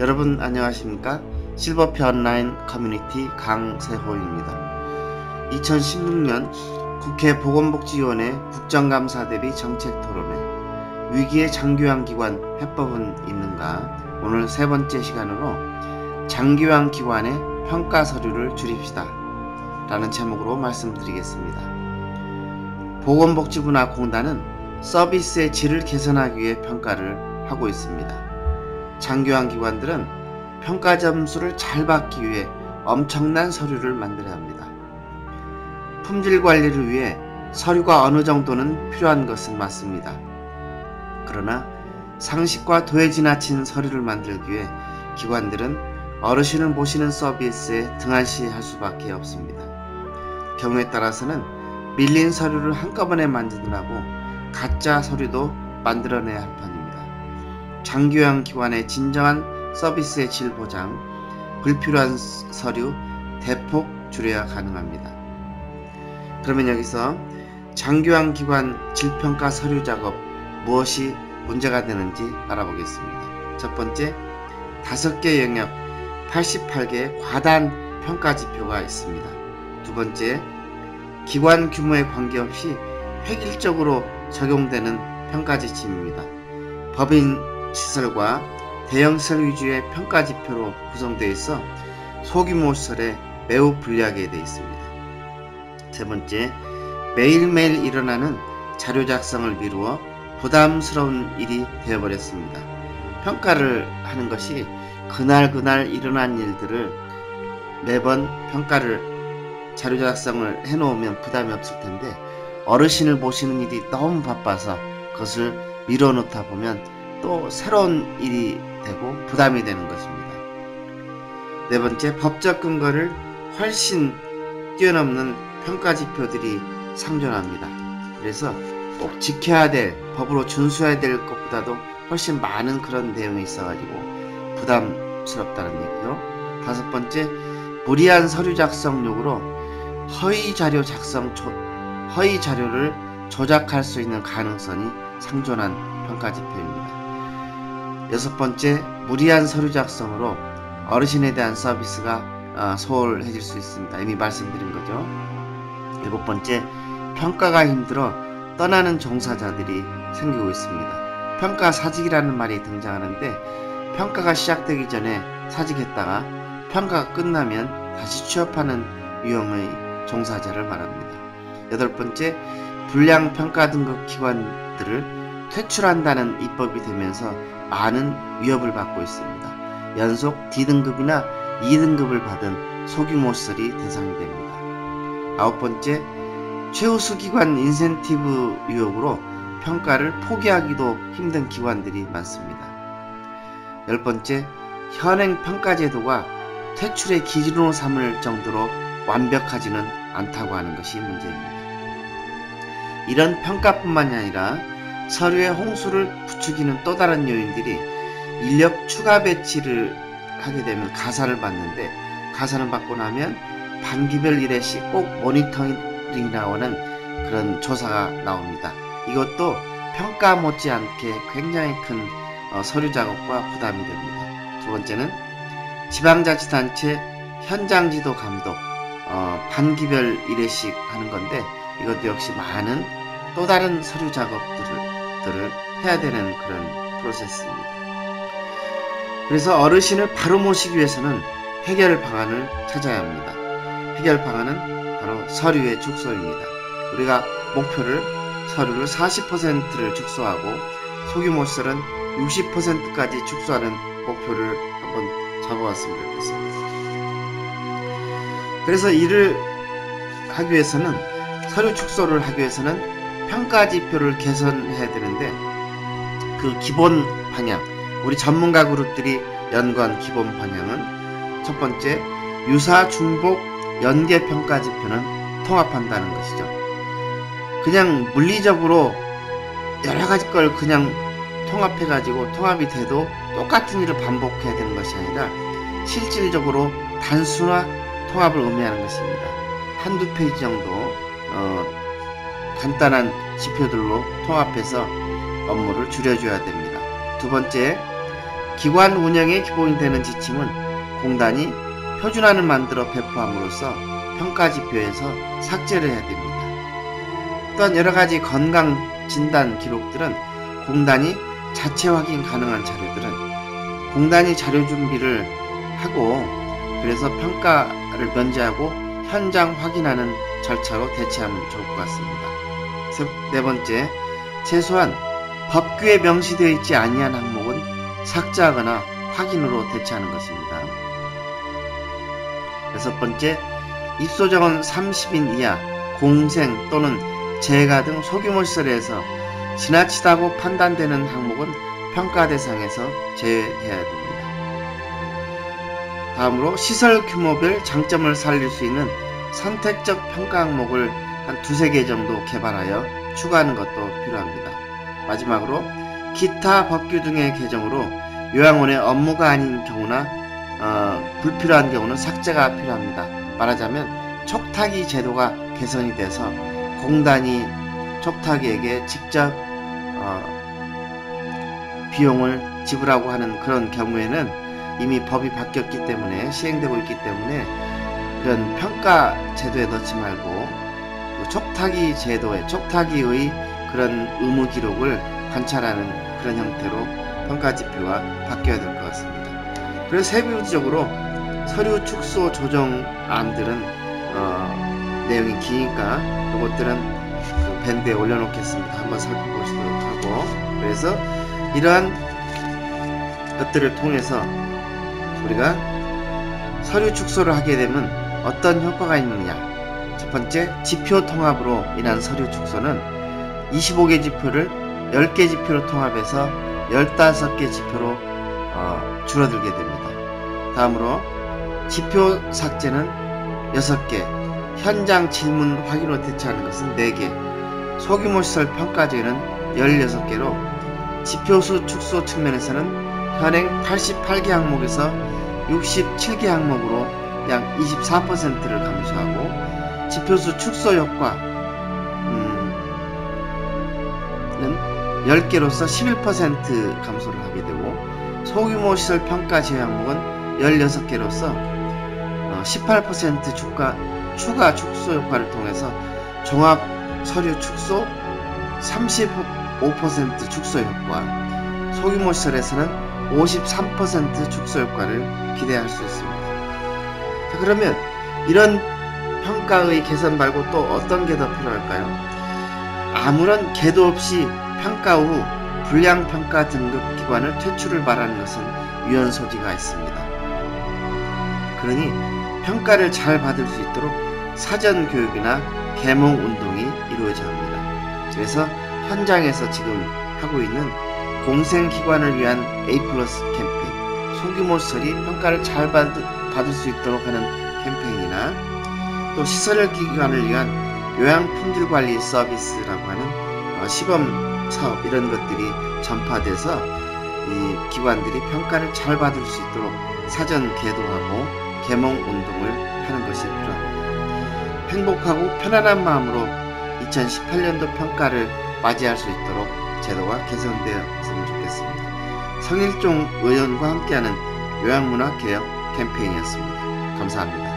여러분 안녕하십니까? 실버피 온라인 커뮤니티 강세호입니다. 2016년 국회 보건복지위원회 국정감사 대비 정책토론회 위기의 장기화기관 해법은 있는가? 오늘 세 번째 시간으로 장기화기관의 평가서류를 줄입시다 라는 제목으로 말씀드리겠습니다. 보건복지부나 공단은 서비스의 질을 개선하기 위해 평가를 하고 있습니다. 장기화기관들은 평가 점수를 잘 받기 위해 엄청난 서류를 만들어야 합니다. 품질 관리를 위해 서류가 어느 정도는 필요한 것은 맞습니다. 그러나 상식과 도에 지나친 서류를 만들기 위해 기관들은 어르신을 모시는 서비스에 등한시할 수밖에 없습니다. 경우에 따라서는 밀린 서류를 한꺼번에 만드느라고 가짜 서류도 만들어내야 할 판입니다. 장기화기관의 진정한 서비스의 질 보장, 불필요한 서류 대폭 줄여야 가능합니다. 그러면 여기서 장기화기관 질평가 서류 작업 무엇이 문제가 되는지 알아보겠습니다. 첫 번째, 5개 영역 88개의 과다한 평가 지표가 있습니다. 두 번째, 기관 규모에 관계없이 획일적으로 적용되는 평가 지침입니다. 법인 시설과 대형시설 위주의 평가 지표로 구성되어 있어 소규모 시설에 매우 불리하게 되어 있습니다. 세 번째, 매일매일 일어나는 자료 작성을 미루어 부담스러운 일이 되어버렸습니다. 평가를 하는 것이 그날 일어난 일들을 매번 평가를 자료 작성을 해놓으면 부담이 없을 텐데 어르신을 모시는 일이 너무 바빠서 그것을 미뤄놓다 보면 또 새로운 일이 되고 부담이 되는 것입니다. 네 번째, 법적 근거를 훨씬 뛰어넘는 평가 지표들이 상존합니다. 그래서 꼭 지켜야 될, 법으로 준수해야 될 것보다도 훨씬 많은 그런 내용이 있어가지고 부담스럽다는 얘기죠. 다섯 번째, 무리한 서류 작성용으로 허위 자료를 조작할 수 있는 가능성이 상존한 평가 지표입니다. 여섯 번째, 무리한 서류 작성으로 어르신에 대한 서비스가 소홀해질 수 있습니다. 이미 말씀드린 거죠. 일곱 번째, 평가가 힘들어 떠나는 종사자들이 생기고 있습니다. 평가 사직이라는 말이 등장하는데 평가가 시작되기 전에 사직했다가 평가가 끝나면 다시 취업하는 유형의 종사자를 말합니다. 여덟 번째, 불량 평가 등급 기관들을 퇴출한다는 입법이 되면서 많은 위협을 받고 있습니다. 연속 D등급이나 E등급을 받은 소규모 시설이 대상이 됩니다. 아홉 번째, 최우수 기관 인센티브 유혹으로 평가를 포기하기도 힘든 기관들이 많습니다. 열 번째, 현행 평가 제도가 퇴출의 기준으로 삼을 정도로 완벽하지는 않다고 하는 것이 문제입니다. 이런 평가뿐만이 아니라 서류의 홍수를 부추기는 또 다른 요인들이 인력 추가 배치를 하게 되면 가사를 받는데 가사를 받고 나면 반기별 1회씩 꼭 모니터링 나오는 그런 조사가 나옵니다. 이것도 평가 못지않게 굉장히 큰 서류 작업과 부담이 됩니다. 두 번째는 지방자치단체 현장지도 감독 반기별 1회씩 하는 건데 이것도 역시 많은 또 다른 서류 작업들을 해야 되는 그런 프로세스입니다. 그래서 어르신을 바로 모시기 위해서는 해결 방안을 찾아야 합니다. 해결 방안은 바로 서류의 축소입니다. 우리가 목표를 서류를 40%를 축소하고 소규모 시설은 60%까지 축소하는 목표를 한번 잡아왔으면 좋겠습니다. 그래서 이를 하기 위해서는 서류 축소를 하기 위해서는 평가 지표를 개선해야 되는데 그 기본 방향, 우리 전문가 그룹들이 연구한 기본 방향은 첫 번째, 유사 중복 연계 평가 지표는 통합한다는 것이죠. 그냥 물리적으로 여러 가지 걸 그냥 통합해가지고 통합이 돼도 똑같은 일을 반복해야 되는 것이 아니라 실질적으로 단순화 통합을 의미하는 것입니다. 한두 페이지 정도 간단한 지표들로 통합해서 업무를 줄여줘야 됩니다. 두 번째, 기관 운영의 기본이 되는 지침은 공단이 표준안을 만들어 배포함으로써 평가지표에서 삭제를 해야 됩니다. 또한 여러가지 건강 진단 기록들은 공단이 자체 확인 가능한 자료들은 공단이 자료 준비를 하고 그래서 평가를 면제하고 현장 확인하는 절차로 대체하면 좋을 것 같습니다. 네 번째, 최소한 법규에 명시되어 있지 아니한 항목은 삭제하거나 확인으로 대체하는 것입니다. 여섯 번째, 입소정원 30인 이하 공생 또는 재가 등 소규모 시설에서 지나치다고 판단되는 항목은 평가 대상에서 제외해야 됩니다. 다음으로 시설 규모별 장점을 살릴 수 있는 선택적 평가 항목을 한 두세 개 정도 개발하여 추가하는 것도 필요합니다. 마지막으로 기타 법규 등의 개정으로 요양원의 업무가 아닌 경우나 불필요한 경우는 삭제가 필요합니다. 말하자면 촉탁이 제도가 개선이 돼서 공단이 촉탁이에게 직접 비용을 지불하고 하는 그런 경우에는 이미 법이 바뀌었기 때문에 시행되고 있기 때문에 이런 평가 제도에 넣지 말고 촉탁이 제도에 촉탁이의 그런 의무 기록을 관찰하는 그런 형태로 평가지표가 바뀌어야 될 것 같습니다. 그래서 세부적으로 서류 축소 조정안들은 내용이 기니까 이것들은 그 밴드에 올려놓겠습니다. 한번 살펴보시도록 하고, 그래서 이러한 것들을 통해서 우리가 서류 축소를 하게 되면 어떤 효과가 있느냐. 첫 번째, 지표 통합으로 인한 서류 축소는 25개 지표를 10개 지표로 통합해서 15개 지표로 줄어들게 됩니다. 다음으로 지표 삭제는 6개, 현장 질문 확인으로 대체하는 것은 4개, 소규모 시설 평가제는 16개로 지표수 축소 측면에서는 현행 88개 항목에서 67개 항목으로 약 24%를 감소하고 지표수 축소 효과는 10개로서 11% 감소를 하게 되고 소규모 시설 평가 제외 항목은 16개로서 18% 추가 축소 효과를 통해서 종합 서류 축소 35% 축소 효과, 소규모 시설에서는 53% 축소 효과를 기대할 수 있습니다. 자, 그러면 이런 평가의 개선 말고 또 어떤 게 더 필요할까요? 아무런 계도 없이 평가 후 불량평가 등급 기관을 퇴출을 말하는 것은 위헌 소지가 있습니다. 그러니 평가를 잘 받을 수 있도록 사전 교육이나 계몽 운동이 이루어져야 합니다. 그래서 현장에서 지금 하고 있는 공생기관을 위한 A+ 캠페인, 소규모 시설이 평가를 잘 받을 수 있도록 하는 캠페인이나 또 시설기관을 위한 요양품질관리 서비스라고 하는 시범 사업, 이런 것들이 전파돼서 이 기관들이 평가를 잘 받을 수 있도록 사전 계도하고 계몽 운동을 하는 것이 필요합니다. 행복하고 편안한 마음으로 2018년도 평가를 맞이할 수 있도록 제도가 개선되었으면 좋겠습니다. 성일종 의원과 함께하는 요양문화 개혁 캠페인이었습니다. 감사합니다.